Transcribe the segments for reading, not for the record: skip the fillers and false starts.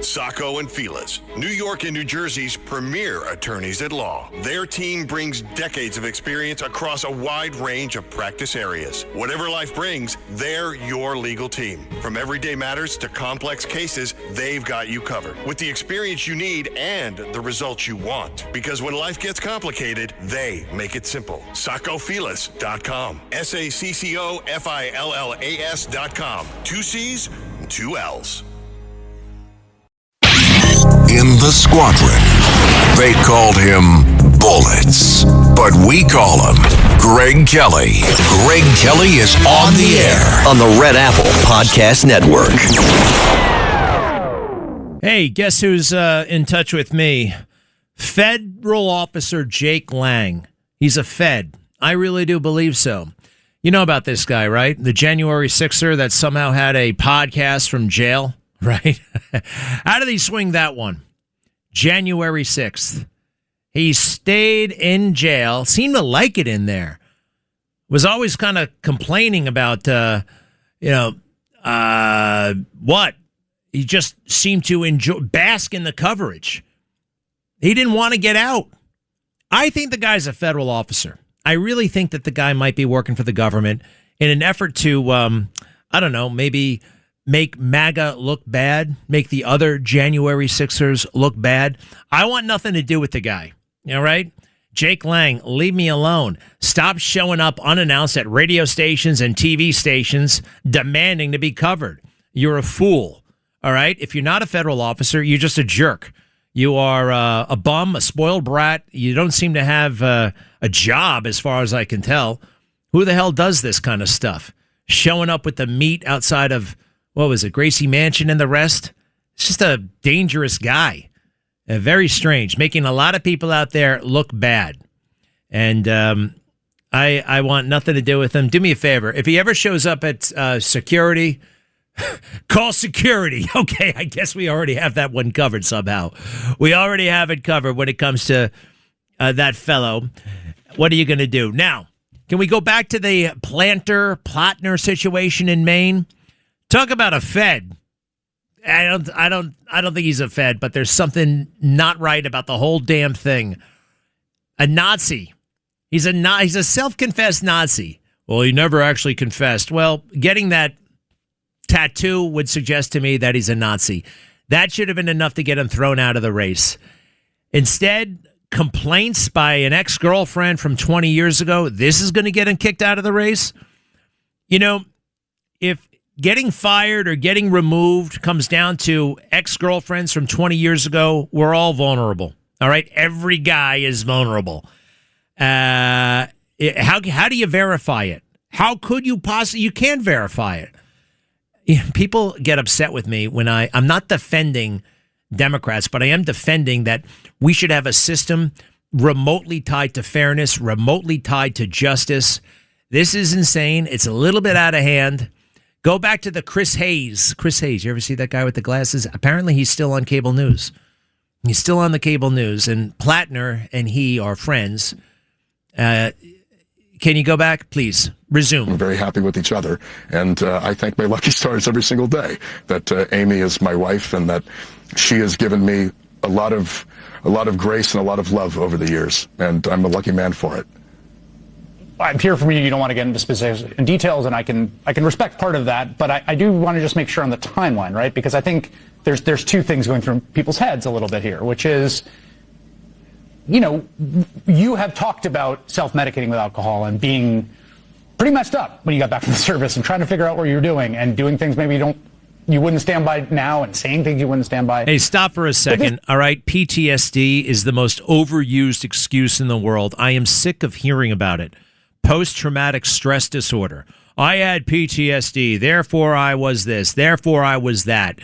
Sacco and Felice, New York and New Jersey's premier attorneys at law. Their team brings decades of experience across a wide range of practice areas. Whatever life brings, they're your legal team. From everyday matters to complex cases, they've got you covered with the experience you need and the results you want. Because when life gets complicated, they make it simple. SaccoFelice.com. SACCOFILLAS.com. 2 C's, 2 L's. In the squadron, they called him Bullets, but we call him Greg Kelly. Greg Kelly is on the air on the Red Apple Podcast Network. Hey, guess who's in touch with me? Federal Officer Jake Lang. He's a Fed. I really do believe so. You know about this guy, right? The January 6er that somehow had a podcast from jail, right? How did he swing that one? January 6th. He stayed in jail, seemed to like it in there. Was always kind of complaining about, what? He just seemed to bask in the coverage. He didn't want to get out. I think the guy's a federal officer. I really think that the guy might be working for the government in an effort to, maybe make MAGA look bad, make the other January 6ers look bad. I want nothing to do with the guy. All right? Jake Lang, leave me alone. Stop showing up unannounced at radio stations and TV stations demanding to be covered. You're a fool. All right? If you're not a federal officer, you're just a jerk. You are a bum, a spoiled brat. You don't seem to have a job as far as I can tell. Who the hell does this kind of stuff? Showing up with the meat outside of, what was it, Gracie Mansion and the rest? It's just a dangerous guy. Very strange. Making a lot of people out there look bad. And I want nothing to do with him. Do me a favor. If he ever shows up at security, call security. Okay, I guess we already have that one covered somehow. We already have it covered when it comes to that fellow. What are you going to do? Now, can we go back to the Plattner situation in Maine? Talk about a Fed. I don't think he's a Fed, but there's something not right about the whole damn thing. A Nazi. He's a self-confessed Nazi. Well, he never actually confessed. Well, getting that tattoo would suggest to me that he's a Nazi. That should have been enough to get him thrown out of the race. Instead, complaints by an ex-girlfriend from 20 years ago, this is going to get him kicked out of the race. You know, if getting fired or getting removed comes down to ex-girlfriends from 20 years ago, we're all vulnerable. All right? Every guy is vulnerable. How do you verify it? How could you possibly? You can't verify it. People get upset with me when I'm not defending Democrats, but I am defending that we should have a system remotely tied to fairness, remotely tied to justice. This is insane. It's a little bit out of hand. Go back to the Chris Hayes. Chris Hayes, you ever see that guy with the glasses? Apparently he's still on cable news. He's still on the cable news, and Plattner and he are friends. Can you go back, please? Resume. We're very happy with each other, and I thank my lucky stars every single day that Amy is my wife and that she has given me a lot of grace and a lot of love over the years, and I'm a lucky man for it. I'm here from you don't want to get into specifics and details, and I can respect part of that, but I do want to just make sure on the timeline, right? Because I think there's two things going through people's heads a little bit here, which is, you know, you have talked about self-medicating with alcohol and being pretty messed up when you got back from the service and trying to figure out what you're doing and doing things maybe you wouldn't stand by now and saying things you wouldn't stand by. Hey, stop for a second. All right. PTSD is the most overused excuse in the world. I am sick of hearing about it. Post-traumatic stress disorder. I had PTSD, therefore I was this, therefore I was that.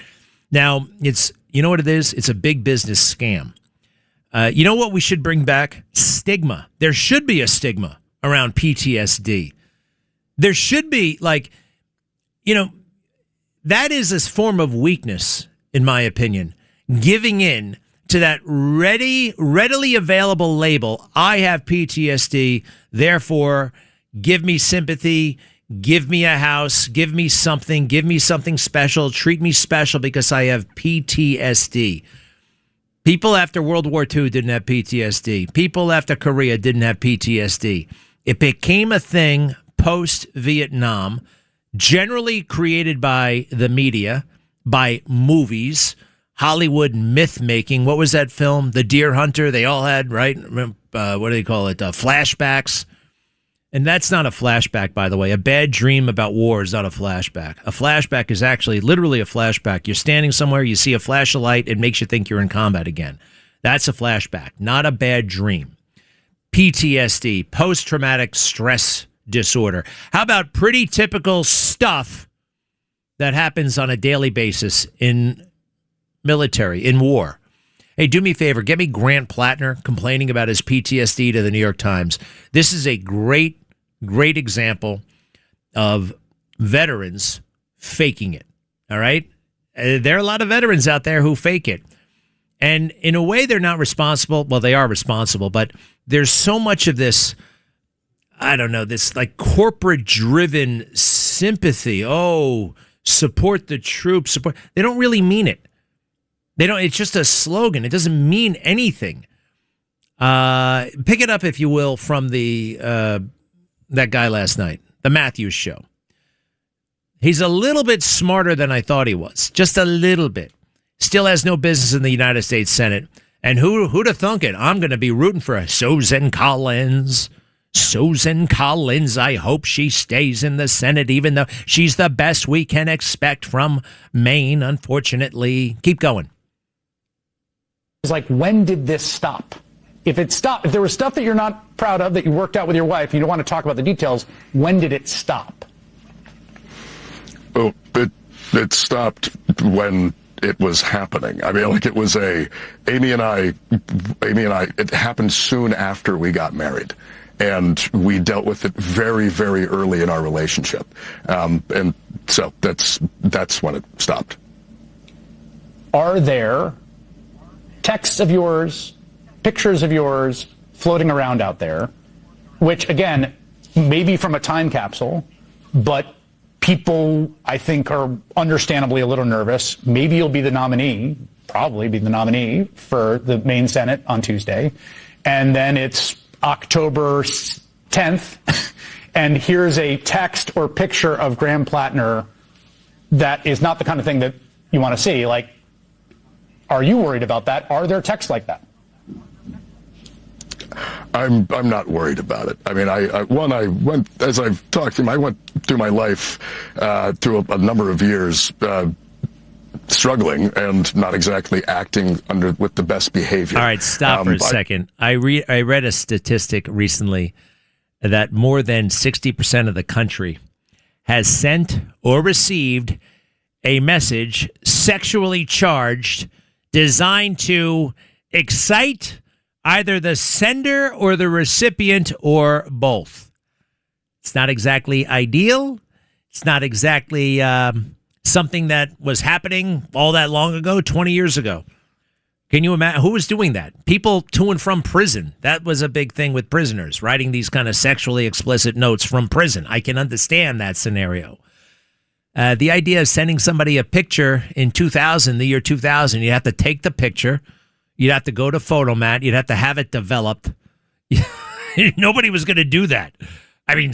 Now, you know what it is? It's a big business scam. You know what we should bring back? Stigma. There should be a stigma around PTSD. There should be, that is a form of weakness, in my opinion. Giving in to that readily available label, I have PTSD, therefore give me sympathy, give me a house, give me something special, treat me special because I have PTSD. People after World War II didn't have PTSD. People after Korea didn't have PTSD. It became a thing post-Vietnam, generally created by the media, by movies, Hollywood myth-making. What was that film? The Deer Hunter. They all had, right? What do they call it? Flashbacks. And that's not a flashback, by the way. A bad dream about war is not a flashback. A flashback is actually literally a flashback. You're standing somewhere, you see a flash of light, it makes you think you're in combat again. That's a flashback, not a bad dream. PTSD, post-traumatic stress disorder. How about pretty typical stuff that happens on a daily basis in military, in war? Hey, do me a favor. Get me Grant Plattner complaining about his PTSD to the New York Times. This is a great example of veterans faking it. All right? There are a lot of veterans out there who fake it. And in a way, they're not responsible. Well, they are responsible, but there's so much of this, I don't know, this like corporate-driven sympathy. Oh, support the troops. Support. They don't really mean it. They don't. It's just a slogan. It doesn't mean anything. Pick it up, if you will, from the that guy last night, the Matthews Show. He's a little bit smarter than I thought he was. Just a little bit. Still has no business in the United States Senate. And who'd have thunk it? I'm going to be rooting for Susan Collins. Susan Collins, I hope she stays in the Senate, even though she's the best we can expect from Maine, unfortunately. Keep going. It's like, when did this stop? If it stopped, if there was stuff that you're not proud of that you worked out with your wife, you don't want to talk about the details, when did it stop? Oh, it stopped when it was happening. I mean, like, it was Amy and I, it happened soon after we got married. And we dealt with it very, very early in our relationship. And so that's when it stopped. Are there texts of yours, pictures of yours floating around out there, which, again, maybe from a time capsule, but people, I think, are understandably a little nervous. Maybe you'll be the nominee, probably be the nominee for the Maine Senate on Tuesday. And then it's October 10th, and here's a text or picture of Graham Plattner that is not the kind of thing that you want to see. Like, are you worried about that? Are there texts like that? I'm not worried about it. I mean, I went, as I've talked to him, I went through my life through a number of years struggling and not exactly acting with the best behavior. All right, stop for a second. I read a statistic recently that more than 60% of the country has sent or received a message sexually charged designed to excite either the sender or the recipient or both. It's not exactly ideal. It's not exactly something that was happening all that long ago, 20 years ago. Can you imagine who was doing that? People to and from prison. That was a big thing with prisoners, writing these kind of sexually explicit notes from prison. I can understand that scenario. The idea of sending somebody a picture in 2000, the year 2000, you have to take the picture. You'd have to go to Photomat. You'd have to have it developed. Nobody was going to do that. I mean,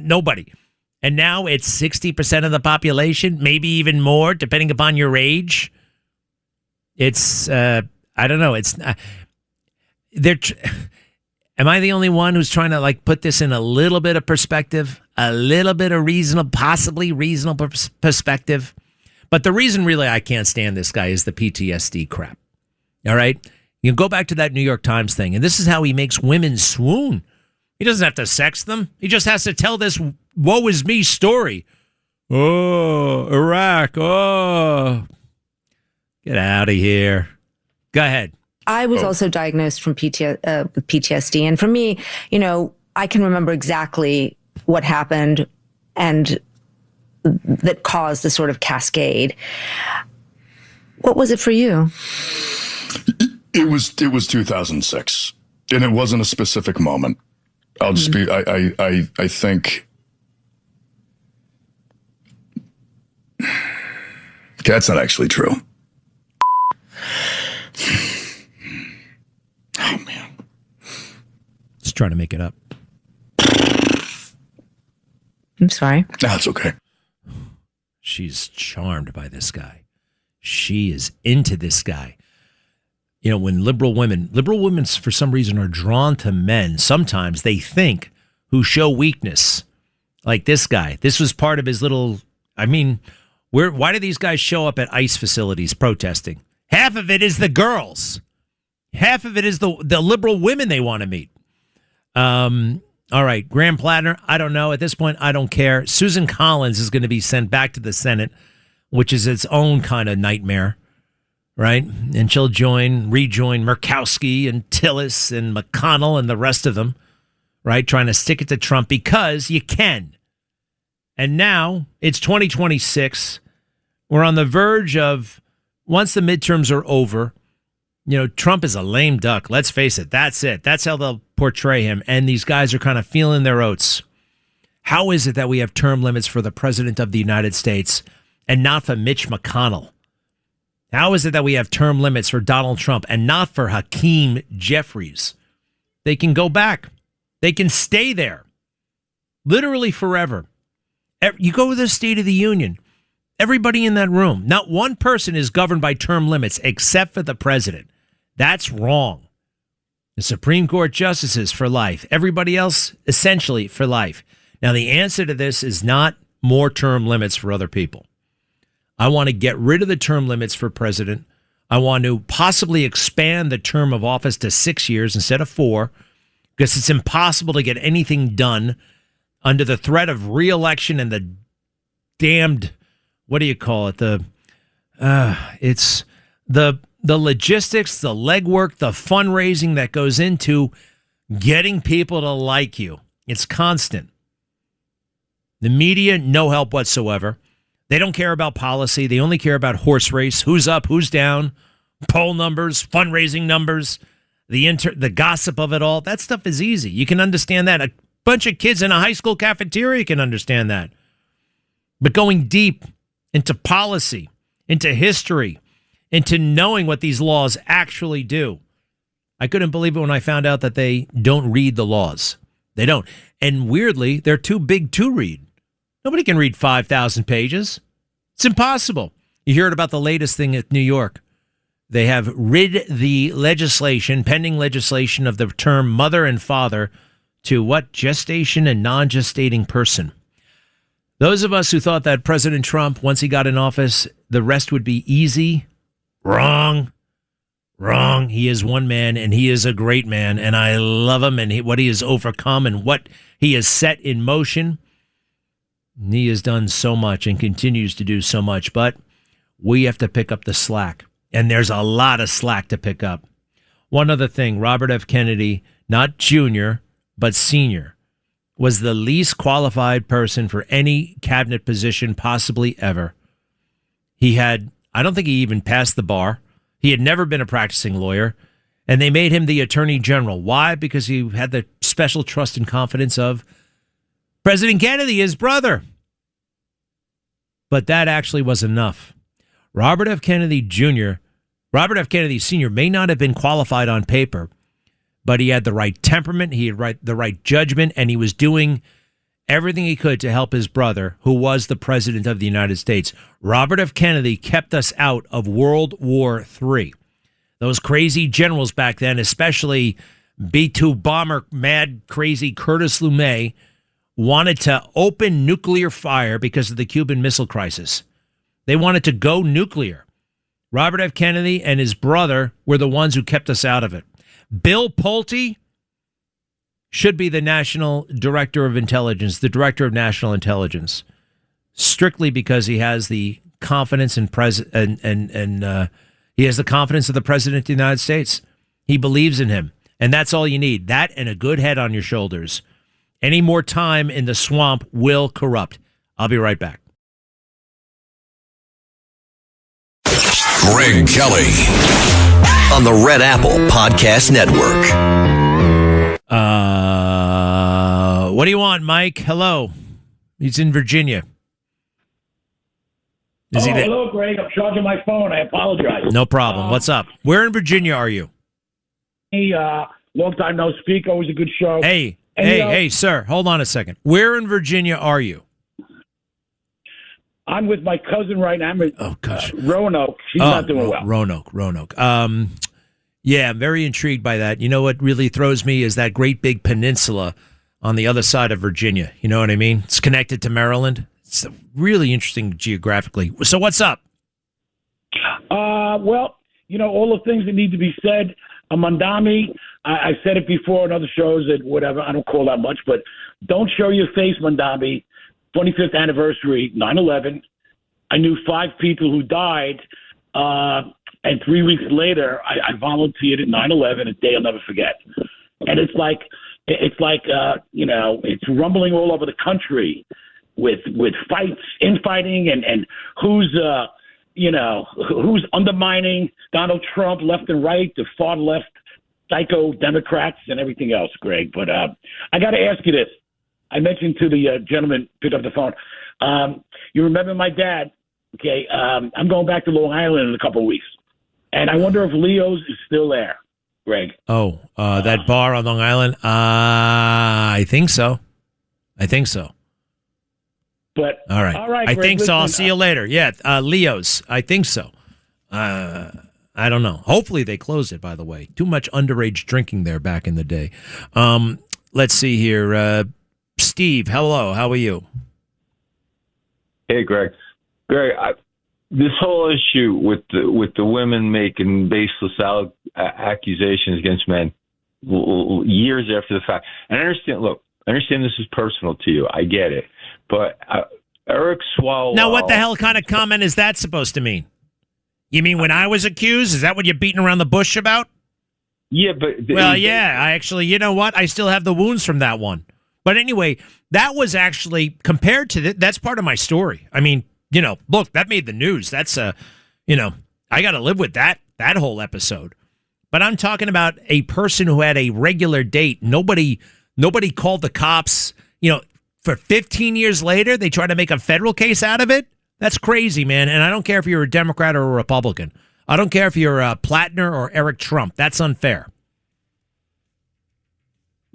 nobody. And now it's 60% of the population, maybe even more, depending upon your age. It's, I don't know. It's, am I the only one who's trying to like put this in a little bit of perspective, a little bit of possibly reasonable perspective? But the reason really I can't stand this guy is the PTSD crap. All right. You can go back to that New York Times thing. And this is how he makes women swoon. He doesn't have to sex them. He just has to tell this woe is me story. Oh, Iraq. Oh, get out of here. Go ahead. I was also diagnosed with PTSD. And for me, you know, I can remember exactly what happened and that caused the sort of cascade. What was it for you? It was 2006, and it wasn't a specific moment. I'll just be, I think That's not actually true. Oh, man. Just trying to make it up. I'm sorry. That's okay. She's charmed by this guy. She is into this guy. You know, when liberal women for some reason are drawn to men, sometimes they think who show weakness. Like this guy. This was part of his little, why do these guys show up at ICE facilities protesting? Half of it is the girls. Half of it is the liberal women they want to meet. All right, Graham Plattner, I don't know. At this point, I don't care. Susan Collins is going to be sent back to the Senate, which is its own kind of nightmare, right? And she'll rejoin Murkowski and Tillis and McConnell and the rest of them, right? Trying to stick it to Trump because you can. And now it's 2026. We're on the verge of, once the midterms are over, Trump is a lame duck. Let's face it. That's it. That's how they'll portray him. And these guys are kind of feeling their oats. How is it that we have term limits for the president of the United States and not for Mitch McConnell? How is it that we have term limits for Donald Trump and not for Hakeem Jeffries? They can go back. They can stay there. Literally forever. You go to the State of the Union. Everybody in that room, not one person is governed by term limits except for the president. That's wrong. The Supreme Court justices for life. Everybody else, essentially, for life. Now, the answer to this is not more term limits for other people. I want to get rid of the term limits for president. I want to possibly expand the term of office to 6 years instead of 4, because it's impossible to get anything done under the threat of re-election and the damned, what do you call it? It's the logistics, the legwork, the fundraising that goes into getting people to like you. It's constant. The media, no help whatsoever. They don't care about policy. They only care about horse race, who's up, who's down, poll numbers, fundraising numbers, the gossip of it all. That stuff is easy. You can understand that. A bunch of kids in a high school cafeteria can understand that. But going deep into policy, into history, into knowing what these laws actually do. I couldn't believe it when I found out that they don't read the laws. They don't. And weirdly, they're too big to read. Nobody can read 5,000 pages. It's impossible. You heard about the latest thing at New York. They have rid the legislation, pending legislation, of the term mother and father to what? Gestation and non-gestating person. Those of us who thought that President Trump, once he got in office, the rest would be easy. Wrong. He is one man, and he is a great man, and I love him and what he has overcome and what he has set in motion. He has done so much and continues to do so much, but we have to pick up the slack, and there's a lot of slack to pick up. One other thing, Robert F. Kennedy, not junior, but senior, was the least qualified person for any cabinet position possibly ever. I don't think he even passed the bar. He had never been a practicing lawyer, and they made him the attorney general. Why? Because he had the special trust and confidence of President Kennedy, his brother. But that actually was enough. Robert F. Kennedy Sr. may not have been qualified on paper, but he had the right temperament, he had the right judgment, and he was doing everything he could to help his brother, who was the president of the United States. Robert F. Kennedy kept us out of World War III. Those crazy generals back then, especially B-2 bomber, mad, crazy Curtis LeMay, wanted to open nuclear fire because of the Cuban Missile Crisis. They wanted to go nuclear. Robert F. Kennedy and his brother were the ones who kept us out of it. Bill Pulte should be the National Director of Intelligence, the Director of National Intelligence, strictly because he has the confidence he has the confidence of the President of the United States. He believes in him, and that's all you need. That and a good head on your shoulders. Any more time in the swamp will corrupt. I'll be right back. Greg Kelly on the Red Apple Podcast Network. What do you want, Mike? Hello. He's in Virginia. Is he there? Hello, Greg. I'm charging my phone. I apologize. No problem. What's up? Where in Virginia are you? Hey, long time no speak. Always a good show. Hey, sir. Hold on a second. Where in Virginia are you? I'm with my cousin right now. I'm at gosh. Roanoke. She's not doing well. Roanoke. Yeah, I'm very intrigued by that. You know what really throws me is that great big peninsula on the other side of Virginia. You know what I mean? It's connected to Maryland. It's really interesting geographically. So what's up? Well, all the things that need to be said. Mandami, I said it before on other shows that whatever, I don't call that much, but don't show your face, Mandami. 25th anniversary, 9/11. I knew 5 people who died, and 3 weeks later, I volunteered at 9/11, a day I'll never forget. And it's like it's rumbling all over the country with fights, infighting, and who's undermining Donald Trump left and right, the far left psycho Democrats and everything else, Greg. But I got to ask you this. I mentioned to the gentleman picked up the phone. You remember my dad? Okay, I'm going back to Long Island in a couple of weeks, and I wonder if Leo's is still there, Greg. Oh, that bar on Long Island? I think so. But all right, Greg, I think so. I'll listen, see you later. Yeah, Leo's. I think so. I don't know. Hopefully they closed it. By the way, too much underage drinking there back in the day. Let's see here. Steve, hello. How are you? Hey, Greg. This whole issue with the women making baseless accusations against men years after the fact, and I understand this is personal to you. I get it, but Eric Swalwell. Now, what the hell kind of comment is that supposed to mean? You mean when I was accused? Is that what you're beating around the bush about? Yeah, but I actually, you know what? I still have the wounds from that one. But anyway, that was actually compared to that's part of my story. I mean, look, that made the news. That's I got to live with that whole episode. But I'm talking about a person who had a regular date. Nobody called the cops. For 15 years later, they tried to make a federal case out of it. That's crazy, man. And I don't care if you're a Democrat or a Republican. I don't care if you're Plattner or Eric Trump. That's unfair.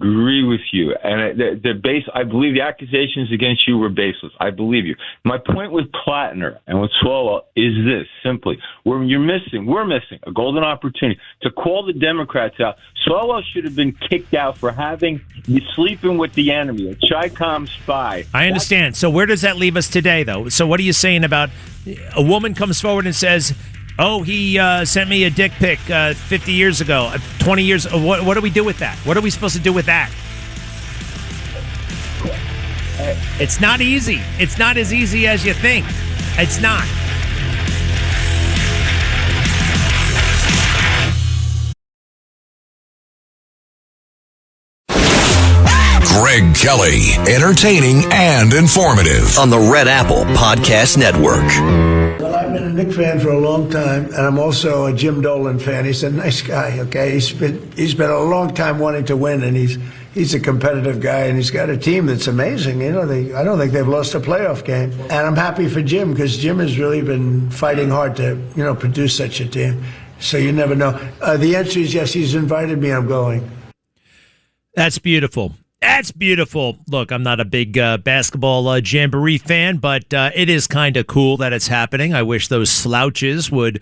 Agree with you, and I believe the accusations against you were baseless. I believe you. My point with Plattner and with Swalwell is this: simply, we're missing a golden opportunity to call the Democrats out. Swalwell should have been kicked out for sleeping with the enemy, a Chi-Com spy. I understand. So where does that leave us today, though? So what are you saying about a woman comes forward and says, "Oh, he sent me a dick pic 50 years ago, 20 years. What do we do with that? What are we supposed to do with that?" It's not easy. It's not as easy as you think. It's not. Greg Kelly, entertaining and informative on the Red Apple Podcast Network. Well, I've been a Knick fan for a long time, and I'm also a Jim Dolan fan. He's a nice guy, okay? He's been a long time wanting to win, and he's a competitive guy, and he's got a team that's amazing. I don't think they've lost a playoff game, and I'm happy for Jim because Jim has really been fighting hard to produce such a team. So you never know. The answer is yes. He's invited me. I'm going. That's beautiful. That's beautiful. Look, I'm not a big basketball jamboree fan, but it is kind of cool that it's happening. I wish those slouches would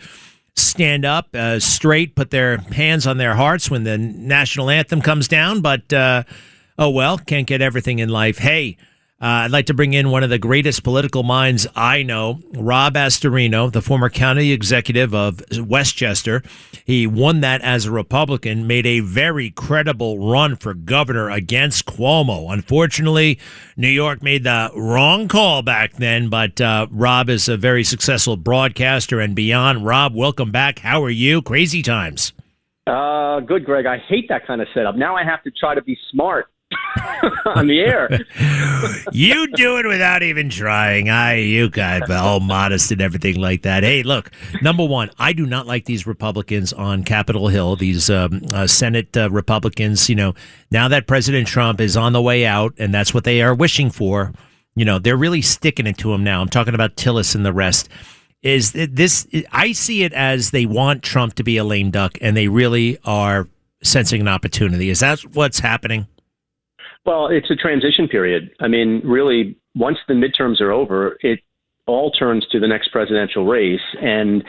stand up straight, put their hands on their hearts when the national anthem comes down. But, oh well, can't get everything in life. Hey, I'd like to bring in one of the greatest political minds I know, Rob Astorino, the former county executive of Westchester. He won that as a Republican, made a very credible run for governor against Cuomo. Unfortunately, New York made the wrong call back then, but Rob is a very successful broadcaster and beyond. Rob, welcome back. How are you? Crazy times. Good, Greg. I hate that kind of setup. Now I have to try to be smart on the air. You do it without even trying. You guys are all modest and everything like that. Hey, look, number one, I do not like these Republicans on Capitol Hill, these Senate Republicans. Now that President Trump is on the way out, and that's what they are wishing for, they're really sticking it to him now. I'm talking about Tillis and the rest. is this. I see it as they want Trump to be a lame duck, and they really are sensing an opportunity. Is that what's happening? Well, it's a transition period. I mean, really, once the midterms are over, it all turns to the next presidential race. And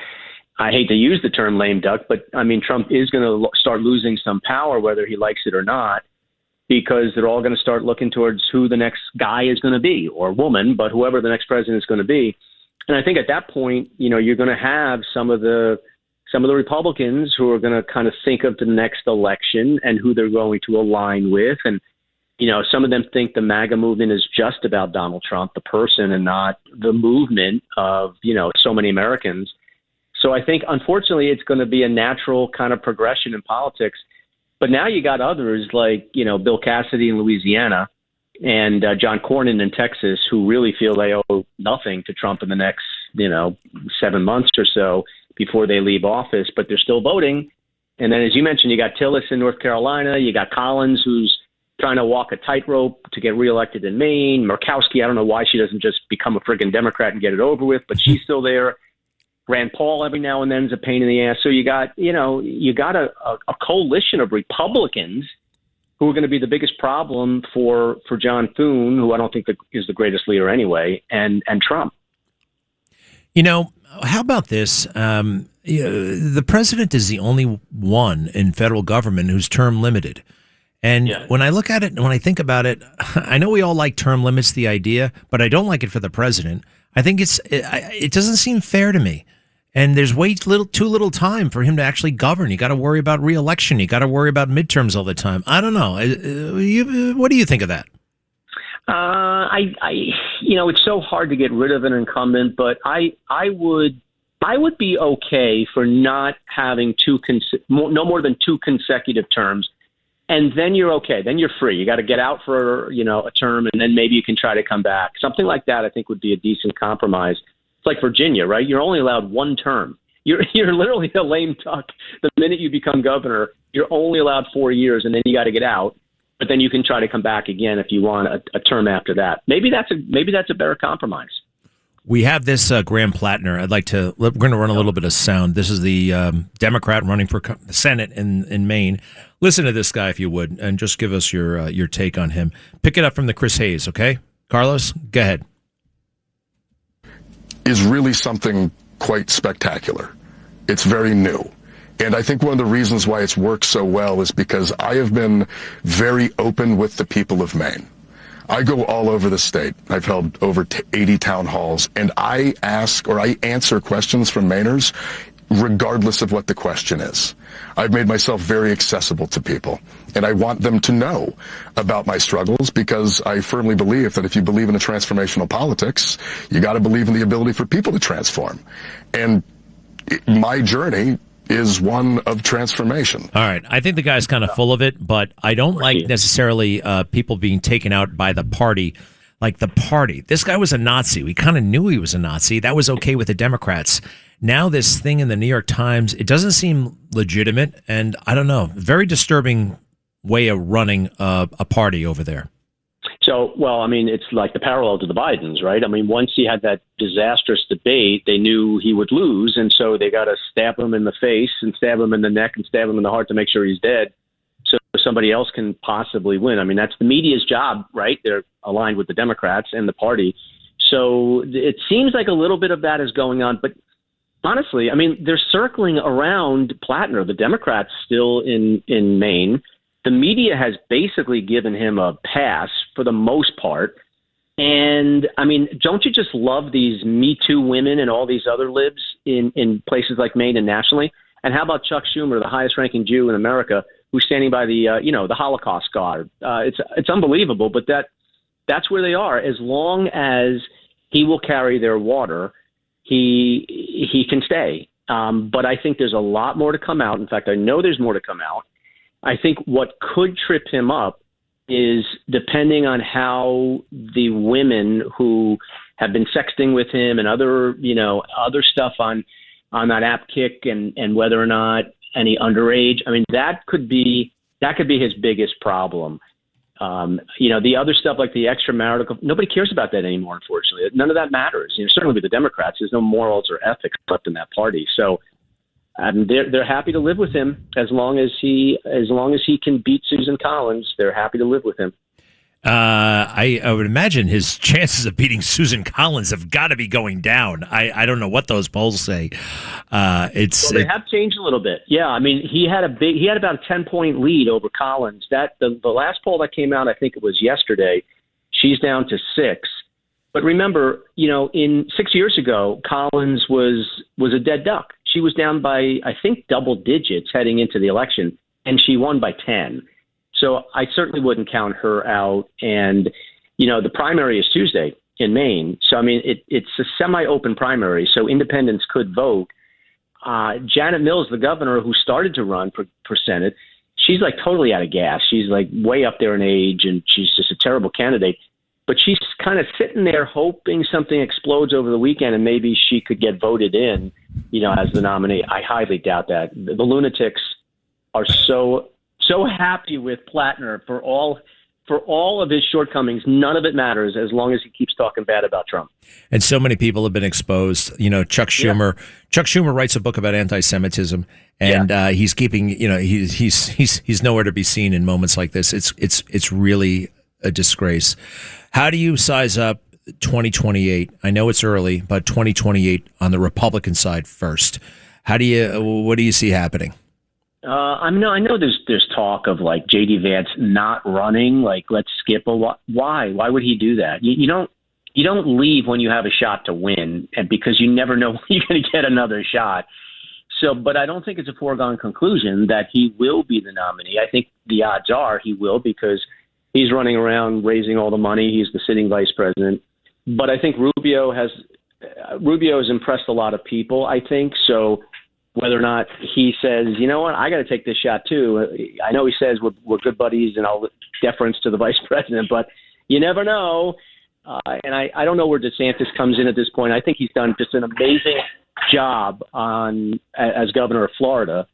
I hate to use the term lame duck, but I mean, Trump is going to start losing some power, whether he likes it or not, because they're all going to start looking towards who the next guy is going to be, or woman, but whoever the next president is going to be. And I think at that point, you're going to have some of the Republicans who are going to kind of think of the next election and who they're going to align with. And, some of them think the MAGA movement is just about Donald Trump, the person, and not the movement of, so many Americans. So I think, unfortunately, it's going to be a natural kind of progression in politics. But now you got others like, Bill Cassidy in Louisiana and John Cornyn in Texas, who really feel they owe nothing to Trump in the next, 7 months or so before they leave office, but they're still voting. And then, as you mentioned, you got Tillis in North Carolina. You got Collins, who's trying to walk a tightrope to get reelected in Maine. Murkowski, I don't know why she doesn't just become a friggin' Democrat and get it over with, but she's still there. Rand Paul every now and then is a pain in the ass. So you got a coalition of Republicans who are going to be the biggest problem for John Thune, who I don't think is the greatest leader anyway, and Trump. How about this? The president is the only one in federal government who's term limited. And when I look at it and when I think about it, I know we all like term limits, the idea, but I don't like it for the president. I think it doesn't seem fair to me. And there's too little time for him to actually govern. You got to worry about re-election. You got to worry about midterms all the time. I don't know. What do you think of that? It's so hard to get rid of an incumbent, but I would be okay for not having no more than 2 consecutive terms. And then you're okay. Then you're free. You got to get out for, a term, and then maybe you can try to come back. Something like that, I think, would be a decent compromise. It's like Virginia, right? You're only allowed 1 term. You're literally a lame duck. The minute you become governor, you're only allowed 4 years, and then you got to get out. But then you can try to come back again if you want a term after that. Maybe that's a better compromise. We have this Graham Plattner. We're going to run a little bit of sound. This is the Democrat running for Senate in Maine. Listen to this guy, if you would, and just give us your take on him. Pick it up from the Chris Hayes, okay? Carlos, go ahead. Is really something quite spectacular. It's very new. And I think one of the reasons why it's worked so well is because I have been very open with the people of Maine. I go all over the state. I've held over 80 town halls, and I answer questions from Mainers regardless of what the question is. I've made myself very accessible to people, and I want them to know about my struggles because I firmly believe that if you believe in a transformational politics, you got to believe in the ability for people to transform. And my journey is one of transformation. All right. I think the guy's kind of full of it, but I don't like necessarily people being taken out by the party. Like the party. This guy was a Nazi. We kind of knew he was a Nazi. That was okay with the Democrats. Now this thing in the New York Times, it doesn't seem legitimate. And I don't know, very disturbing way of running a party over there. So, it's like the parallel to the Bidens, right? Once he had that disastrous debate, they knew he would lose. And so they got to stab him in the face and stab him in the neck and stab him in the heart to make sure he's dead. So somebody else can possibly win. That's the media's job, right? They're aligned with the Democrats and the party. So it seems like a little bit of that is going on. But honestly, they're circling around Plattner, the Democrats still in Maine. The media has basically given him a pass for the most part. And, don't you just love these Me Too women and all these other libs in places like Maine and nationally? And how about Chuck Schumer, the highest-ranking Jew in America, who's standing by the Holocaust guard? It's unbelievable, but that's where they are. As long as he will carry their water, he can stay. But I think there's a lot more to come out. In fact, I know there's more to come out. I think what could trip him up is depending on how the women who have been sexting with him and other stuff on that app Kick and whether or not any underage. That could be his biggest problem. The other stuff like the extramarital, nobody cares about that anymore, unfortunately. None of that matters. Certainly with the Democrats, there's no morals or ethics left in that party. So they're happy to live with him as long as he can beat Susan Collins. They're happy to live with him. I would imagine his chances of beating Susan Collins have got to be going down. I don't know what those polls say. They have changed a little bit. Yeah, I mean, he had about a 10-point lead over Collins. That the last poll that came out, I think it was yesterday. She's down to 6. But remember, in 6 years ago, Collins was a dead duck. She was down by, I think, double digits heading into the election, and she won by 10. So I certainly wouldn't count her out. And, the primary is Tuesday in Maine. So, I mean, it's a semi-open primary, so independents could vote. Janet Mills, the governor who started to run for Senate, she's like totally out of gas. She's like way up there in age, and she's just a terrible candidate. But she's kind of sitting there hoping something explodes over the weekend and maybe she could get voted in, as the nominee. I highly doubt that. The lunatics are so happy with Plattner for all of his shortcomings. None of it matters as long as he keeps talking bad about Trump. And so many people have been exposed. Chuck Schumer. Yeah. Chuck Schumer writes a book about anti-Semitism, and he's keeping. He's nowhere to be seen in moments like this. It's really a disgrace. How do you size up 2028? I know it's early, but 2028 on the Republican side first. What do you see happening? I know there's talk of like J.D. Vance not running. Like, let's skip why? Why would he do that? You don't leave when you have a shot to win, and because you never know when you're going to get another shot. So, but I don't think it's a foregone conclusion that he will be the nominee. I think the odds are he will because he's running around raising all the money. He's the sitting vice president. But I think Rubio has impressed a lot of people, I think. So whether or not he says, you know what, I got to take this shot too. I know he says we're good buddies and all deference to the vice president, but you never know. And I don't know where DeSantis comes in at this point. I think he's done just an amazing job as governor of Florida,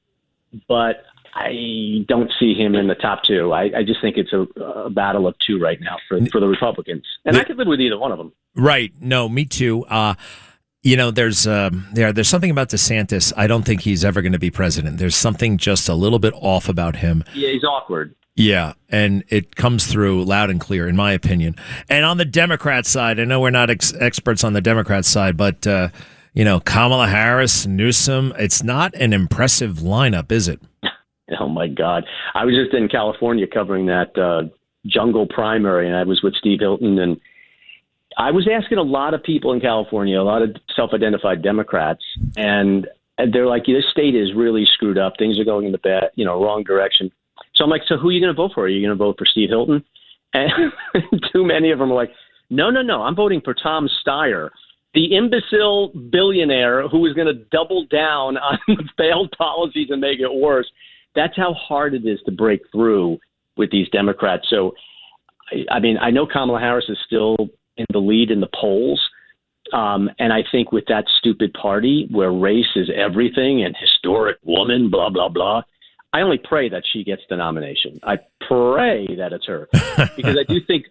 but I don't see him in the top 2. I just think it's a battle of 2 right now for the Republicans. And I could live with either one of them. Right. No, me too. There's something about DeSantis. I don't think he's ever going to be president. There's something just a little bit off about him. Yeah, he's awkward. Yeah, and it comes through loud and clear, in my opinion. And on the Democrat side, I know we're not experts on the Democrat side, but, Kamala Harris, Newsom, it's not an impressive lineup, is it? Oh, my God. I was just in California covering that jungle primary, and I was with Steve Hilton, and I was asking a lot of people in California, a lot of self-identified Democrats, and they're like, this state is really screwed up. Things are going in the wrong direction. So I'm like, so who are you going to vote for? Are you going to vote for Steve Hilton? And too many of them are like, no, I'm voting for Tom Steyer, the imbecile billionaire who is going to double down on failed policies and make it worse. That's how hard it is to break through with these Democrats. So, I mean, I know Kamala Harris is still in the lead in the polls. And I think with that stupid party where race is everything and historic woman, blah, blah, blah, I only pray that she gets the nomination. I pray that it's her because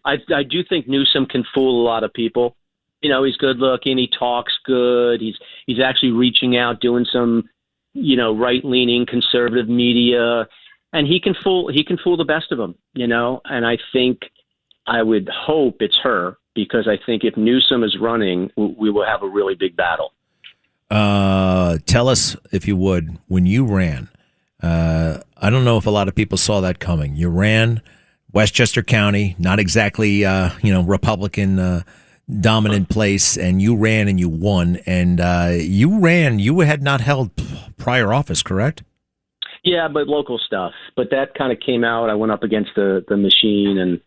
I do think Newsom can fool a lot of people. He's good looking. He talks good. He's actually reaching out, doing some, right-leaning conservative media, and he can fool the best of them, and I think I would hope it's her because I think if Newsom is running, we will have a really big battle. Tell us, if you would, when you ran, I don't know if a lot of people saw that coming. You ran Westchester County, not exactly, Republican dominant place, and you ran and you won. And you had not held prior office, correct? Yeah, but local stuff. But that kind of came out. I went up against the machine, and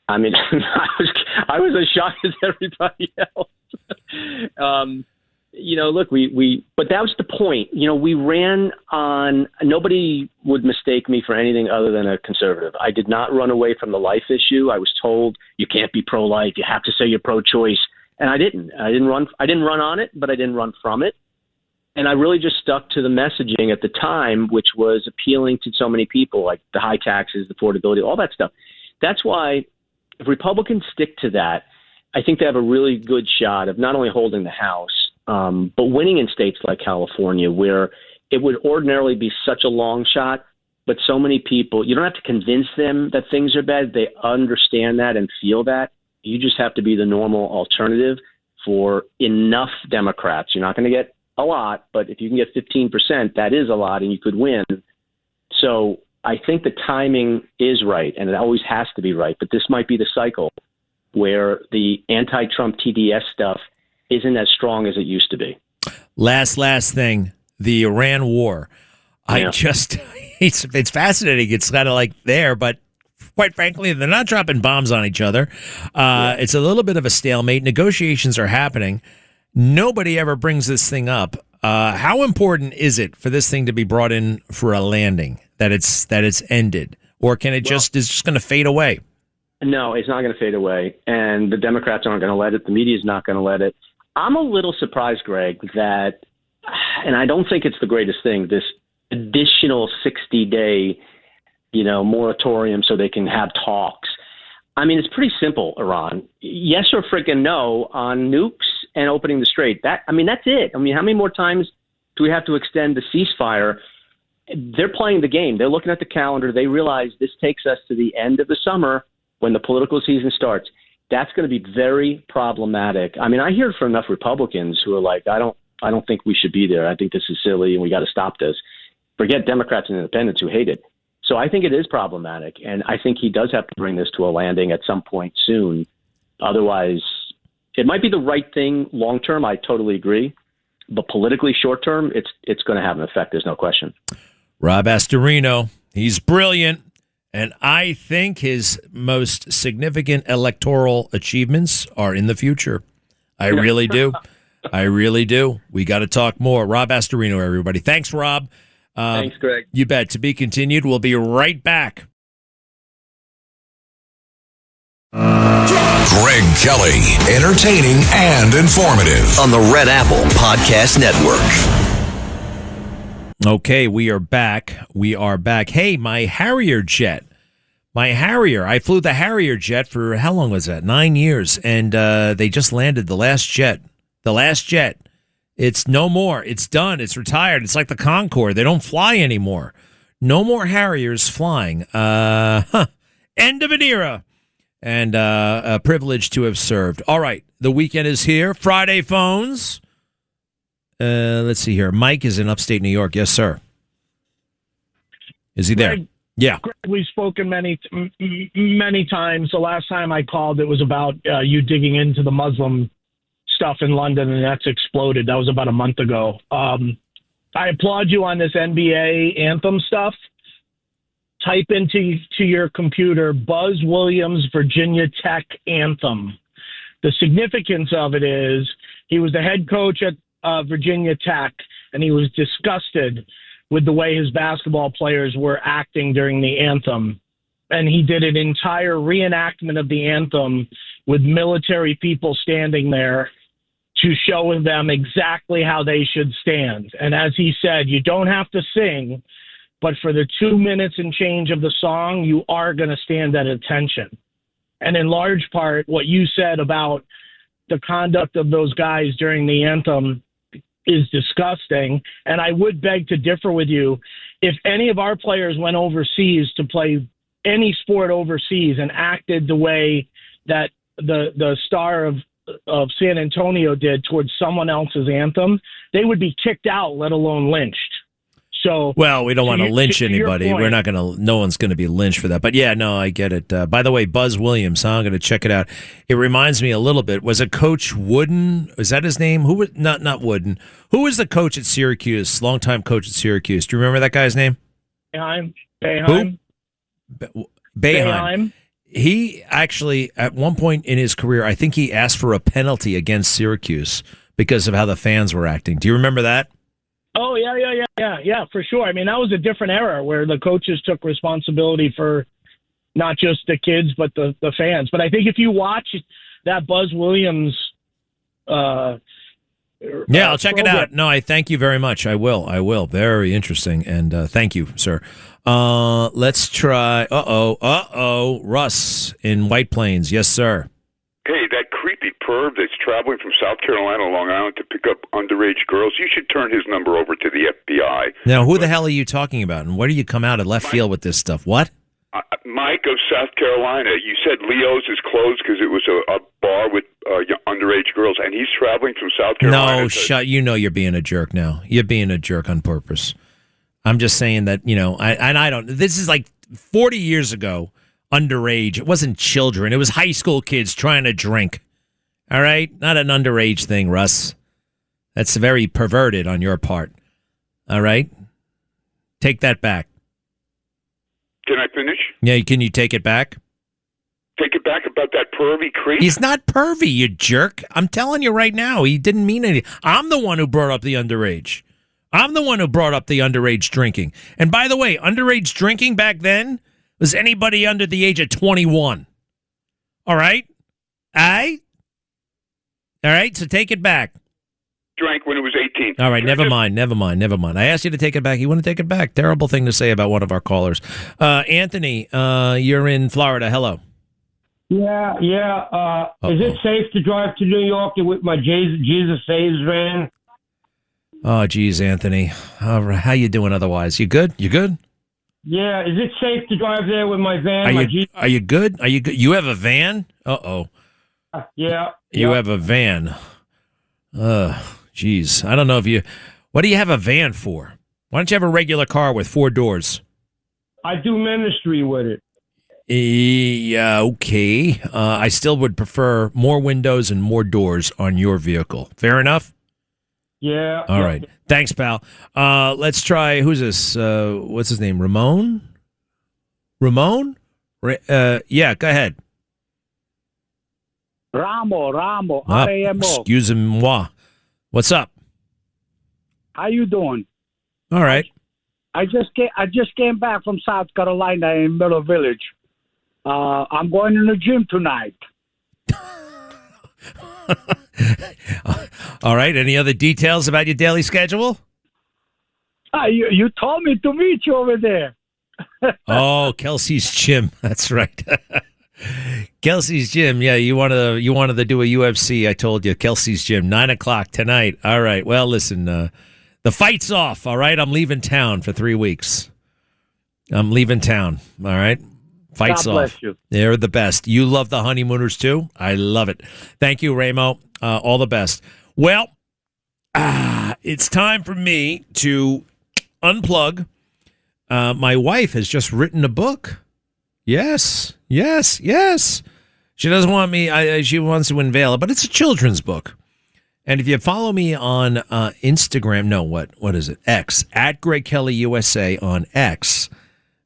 I mean, I was as shocked as everybody else. Look, but that was the point. We ran on, nobody would mistake me for anything other than a conservative. I did not run away from the life issue. I was told you can't be pro-life. You have to say you're pro-choice. And I didn't run on it, but I didn't run from it. And I really just stuck to the messaging at the time, which was appealing to so many people, like the high taxes, the affordability, all that stuff. that's why if Republicans stick to that, I think they have a really good shot of not only holding the House, but winning in states like California, where it would ordinarily be such a long shot. But so many people, you don't have to convince them that things are bad. They understand that and feel that. You just have to be the normal alternative for enough Democrats. You're not going to get a lot, but if you can get 15%, that is a lot, and you could win. So I think the timing is right, and it always has to be right. But this might be the cycle where the anti-Trump TDS stuff isn't as strong as it used to be. Last thing, the Iran war. Yeah. It's fascinating. It's kind of like there, but quite frankly, they're not dropping bombs on each other. It's a little bit of a stalemate. Negotiations are happening. Nobody ever brings this thing up. How important is it for this thing to be brought in for a landing? That it's ended, or can it is just going to fade away? No, it's not going to fade away, and the Democrats aren't going to let it. The media is not going to let it. I'm a little surprised, Greg, that, and I don't think it's the greatest thing, this additional 60-day, moratorium so they can have talks. I mean, it's pretty simple, Iran. Yes or freaking no on nukes and opening the strait. That's it. I mean, how many more times do we have to extend the ceasefire? They're playing the game. They're looking at the calendar. They realize this takes us to the end of the summer when the political season starts. That's going to be very problematic. I mean, I hear from enough Republicans who are like, I don't think we should be there. I think this is silly and we got to stop this. Forget Democrats and independents who hate it. So I think it is problematic, and I think he does have to bring this to a landing at some point soon. Otherwise, it might be the right thing long term. I totally agree. But politically short term, it's going to have an effect. There's no question. Rob Astorino, he's brilliant, and I think his most significant electoral achievements are in the future. I really do. I really do. We got to talk more. Rob Astorino, everybody. Thanks, Rob. Thanks, Greg. You bet. To be continued. We'll be right back. Greg Kelly, entertaining and informative on the Red Apple Podcast Network. Okay, we are back. Hey, my Harrier jet. I flew the Harrier jet for, how long was that? 9 years. And they just landed the last jet. It's no more. It's done. It's retired. It's like the Concorde. They don't fly anymore. No more Harriers flying. End of an era. And a privilege to have served. All right. The weekend is here. Friday phones. Let's see here. Mike is in upstate New York. Yes, sir. Is he there? Greg, yeah. Greg, we've spoken many times. The last time I called, it was about you digging into the Muslim stuff in London, and that's exploded. That was about a month ago. I applaud you on this NBA anthem stuff. Type into your computer Buzz Williams Virginia Tech anthem. The significance of it is he was the head coach at Virginia Tech, and he was disgusted with the way his basketball players were acting during the anthem. And he did an entire reenactment of the anthem with military people standing there to show them exactly how they should stand. And as he said, you don't have to sing, but for the 2 minutes and change of the song, you are going to stand at attention. And in large part, what you said about the conduct of those guys during the anthem is disgusting. And I would beg to differ with you. If any of our players went overseas to play any sport overseas and acted the way that the star of San Antonio did towards someone else's anthem, they would be kicked out, let alone lynched. So, well, we don't want to lynch anybody. We're not going to. No one's going to be lynched for that. But yeah, no, I get it. By the way, Buzz Williams. I'm going to check it out. It reminds me a little bit. Was it Coach Wooden? Is that his name? Who was not Wooden? Who was the coach at Syracuse? Longtime coach at Syracuse. Do you remember that guy's name? Boeheim. Boeheim. He actually, at one point in his career, I think he asked for a penalty against Syracuse because of how the fans were acting. Do you remember that? Oh, yeah, for sure. I mean, that was a different era where the coaches took responsibility for not just the kids, but the fans. But I think if you watch that Buzz Williams Yeah, I'll check it out. No, I thank you very much. I will. Very interesting. And thank you, sir. Let's try. Russ in White Plains. Yes, sir. Hey, that creepy perv that's traveling from South Carolina to Long Island to pick up underage girls, you should turn his number over to the FBI. Now, who the hell are you talking about? And where do you come out of left field with this stuff? What? Mike of South Carolina. You said Leo's is closed because it was a bar with underage girls, and he's traveling from South Carolina. No, shut. You know you're being a jerk now. You're being a jerk on purpose. I'm just saying that, I don't. This is like 40 years ago, underage. It wasn't children. It was high school kids trying to drink. All right? Not an underage thing, Russ. That's very perverted on your part. All right? Take that back. Can I finish? Yeah, can you take it back? Take it back about that pervy creep? He's not pervy, you jerk. I'm telling you right now, he didn't mean anything. I'm the one who brought up the underage. I'm the one who brought up the underage drinking. And by the way, underage drinking back then was anybody under the age of 21. All right? All right, so take it back. Drank when it was 18. All right, never mind. I asked you to take it back. You want to take it back? Terrible thing to say about one of our callers. Anthony, you're in Florida. Hello. Yeah. Is it safe to drive to New York with my Jesus Saves van? Oh, geez, Anthony. How you doing otherwise? You good? Yeah. Is it safe to drive there with my van? Are you good? You have a van? Uh-oh. Yeah. You have a van. Geez. I don't know if you... What do you have a van for? Why don't you have a regular car with 4 doors? I do ministry with it. Yeah, okay. I still would prefer more windows and more doors on your vehicle. Fair enough? Yeah. All right. Thanks, pal. Let's try... Who's this? What's his name? Ramon? Yeah, go ahead. Ramo, Excuse-moi. What's up? How you doing? All right. I just came back from South Carolina in Miller Village. I'm going to the gym tonight. All right. Any other details about your daily schedule? You told me to meet you over there. Oh, Kelsey's gym. That's right. Kelsey's gym. Yeah, you wanted to do a UFC. I told you, Kelsey's gym, 9:00 tonight. All right. Well, listen, the fight's off. All right, I'm leaving town for 3 weeks. I'm leaving town. All right, fight's God off. Bless you. They're the best. You love the honeymooners too. I love it. Thank you, Ramo. All the best. Well, it's time for me to unplug. My wife has just written a book. Yes. She doesn't want me. She wants to unveil it, but it's a children's book. And if you follow me on Instagram, no, what is it? X at Greg Kelly USA on X,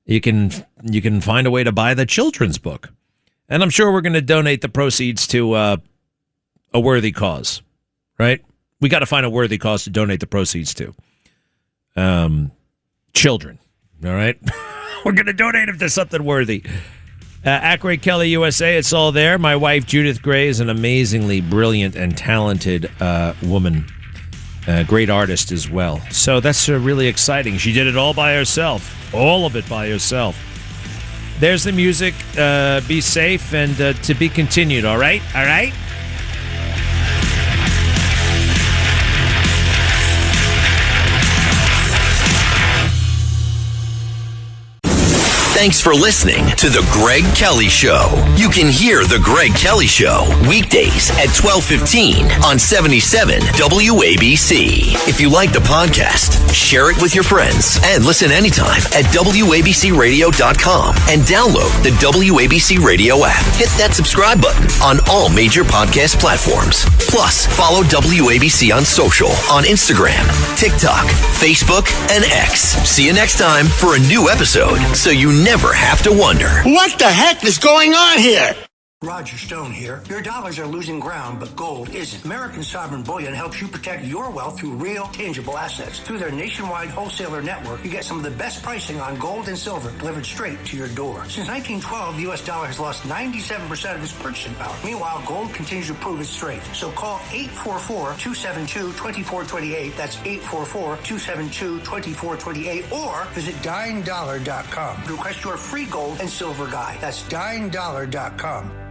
you can find a way to buy the children's book, and I'm sure we're going to donate the proceeds to a worthy cause. Right? We got to find a worthy cause to donate the proceeds to. Children. All right. We're going to donate them to something worthy. At Greg Kelly USA, it's all there. My wife, Judith Gray, is an amazingly brilliant and talented woman. Great artist as well. So that's really exciting. She did it all by herself. All of it by herself. There's the music. Be safe and to be continued, all right? All right? Thanks for listening to The Greg Kelly Show. You can hear The Greg Kelly Show weekdays at 12:15 on 77 WABC. If you like the podcast, share it with your friends and listen anytime at WABCRadio.com and download the WABC Radio app. Hit that subscribe button on all major podcast platforms. Plus, follow WABC on social on Instagram, TikTok, Facebook, and X. See you next time for a new episode so you never have to wonder. What the heck is going on here? Roger Stone here. Your dollars are losing ground, but gold isn't. American Sovereign Bullion helps you protect your wealth through real, tangible assets. Through their nationwide wholesaler network, you get some of the best pricing on gold and silver delivered straight to your door. Since 1912, the U.S. dollar has lost 97% of its purchasing power. Meanwhile, gold continues to prove its strength. So call 844-272-2428. That's 844-272-2428. Or visit dyingdollar.com to request your free gold and silver guide. That's dyingdollar.com.